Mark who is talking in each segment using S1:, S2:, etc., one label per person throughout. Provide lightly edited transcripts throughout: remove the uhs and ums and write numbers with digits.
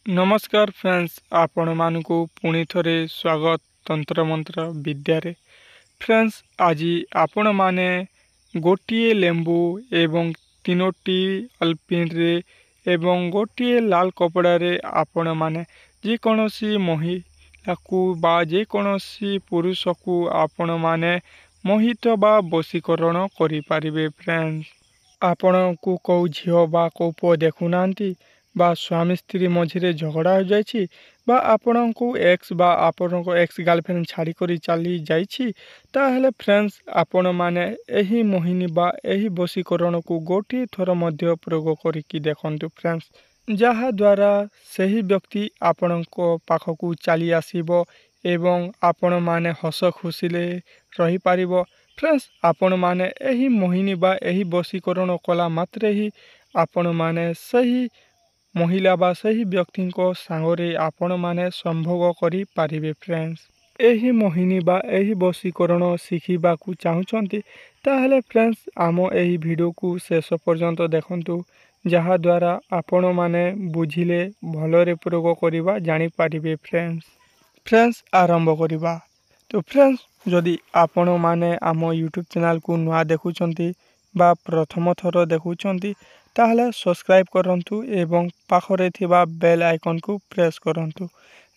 S1: नमस्कार फ्रेंड्स आपण मानकु पुणी थरे स्वागत तंत्र मंत्र विद्यारे। फ्रेंड्स आज आपण माने गोटिए लेंबू एवं तीनोटी अल्पिन रे एवं गोटिए लाल कपड़ा रे आपण माने जे कोनोसी महिला को बा जे कोनोसी पुरुष को आपण माने मोहित बा वशीकरण करि पारिबे। फ्रेंड्स आपण को कौ झियो बा को पुओ देखुनांती बा स्वामी स्त्री मझिरे झगड़ा हो जाइछि बा आपण को एक्स बा आपण को एक्स गर्लफ्रेंड छाड़ी करी चली जाइछि ताहेले फ्रेंड्स आपण माने एही मोहिनी बा एही वशीकरण को गोटी थर मध्य प्रयोग करिकी देखंतु। फ्रेंड्स जहा द्वारा सही व्यक्ति आपण को पाखकू चली आसीबो एवं आपण माने हस खुशीले रही पारिबो। फ्रेंड्स आपण माने एही मोहिनी बा एही वशीकरण कला मात्रे ही आपण माने सही महिला बा सही व्यक्ति को सांगरे आपण माने संभोग करि पारिबे। फ्रेंड्स एही मोहिनी बा एही वशीकरण शिखिबा को चाहुचंती ताहेले फ्रेंड्स आमो एही वीडियो को शेष पर्यंत देखंतु जहा द्वारा आपण माने बुझिले भलरे प्रयोग करिबा जानि पारिबे। फ्रेंड्स आरंभ करिबा। तो फ्रेंड्स जदि आपण माने आमो यूट्यूब चैनल को नुआ देखुचंती बा प्रथम थर देखुचंती ताहले सब्सक्राइब करंतु एवं पाखरे थिबा बेल आइकन को प्रेस करंतु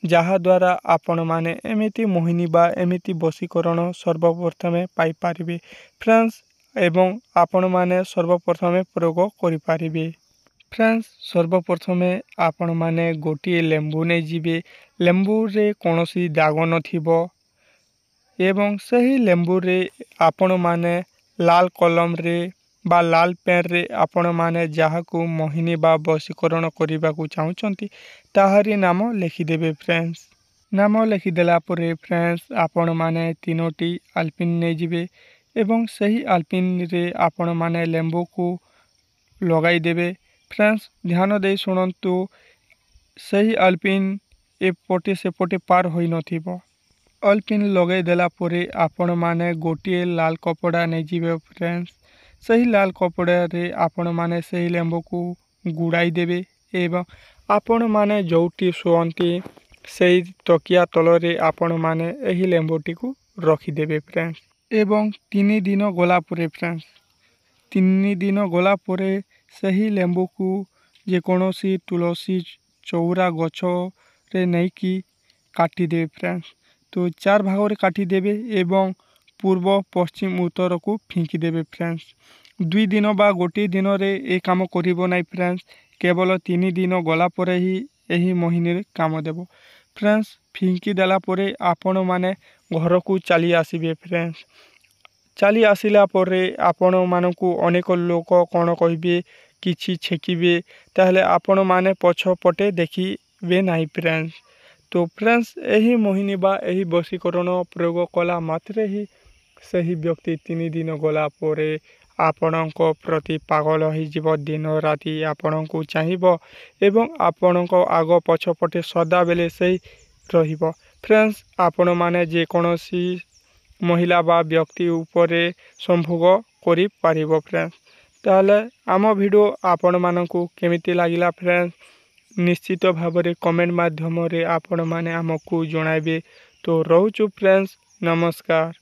S1: जहा द्वारा आपण माने एमिति मोहिनी बा एमिति वशीकरण सर्वप्रथमे पाई पारिबे। फ्रेंड्स एवं आपण माने सर्वप्रथमे प्रयोग करि पारिबे। फ्रेंड्स सर्वप्रथमे आपण माने गोटिए लेंबू नै जिबे। लेंबू रे कोनोसी दाग नथिबो एवं सही लेंबू रे आपण माने लाल कलम रे बा लाल पेन रे आपण माने जहा को मोहिनी बा वशीकरण करिबा को चाहुचंती ताहारी नाम लिखिदेबे। फ्रेंड्स नाम लिखिदेला परे फ्रेंड्स आपण माने तीनोटी अल्पिन नै जिबे एवं सही अल्पिन रे आपण माने लेंबू को लगाई देबे। फ्रेंड्स ध्यान दे सुनंतु सही अल्पिन ए पोटे से पोटे पार होई नथिबो। अल्पिन लगाई देला परे आपण माने गोटिए लाल कपड़ा नै जिबे। फ्रेंड्स सही लाल कपड़ा रे आपण माने सही लेंबू को गुड़ाई देबे एवं आपण माने जोटी सोंती सही तकिया तलरे आपण माने एही लेंबूटी को रखी देबे। फ्रेंड्स एवं 3 दिन गला परे फ्रेंड्स 3 दिन गला परे सही लेंबू को जे कोनोसी तुलसी चौरा गछ रे नै की काटी देबे। फ्रेंड्स तो 4 भाग रे काटी देबे एवं पूर्व पश्चिम उत्तर को फिंकी देबे। फ्रेंड्स 2 दिन बा गोटे दिन रे ए काम करिबो नै। फ्रेंड्स केवल 3 दिन गला परे ही एही मोहिनी रे काम देबो। फ्रेंड्स फिंकी देला परे आपण माने घर को चली आसीबे। फ्रेंड्स चली आसिला परे आपण मानकु अनेक लोक कोन कहिबे किछि छेकिबे ताहले आपण माने पछ पटे देखिबे नै। फ्रेंड्स तो फ्रेंड्स एही मोहिनी बा एही वशीकरण प्रयोग कला मात्रे ही सही व्यक्ति 3 दिन गला परे आपणको प्रति पागल हो जीव दिन राति आपणको चाहिबो एवं आपणको आगो पछपटे सदा बेले सही रहिबो। फ्रेंड्स आपण माने जे कोनोसी महिला बा व्यक्ति ऊपरे संभोग करि पारिबो। फ्रेंड्स ताले आम वीडियो आपण मानकु केमिति लागिला फ्रेंड्स निश्चित भावरे कमेंट माध्यम रे आपण माने हमकु जणाइबे। तो रहउछु फ्रेंड्स नमस्कार।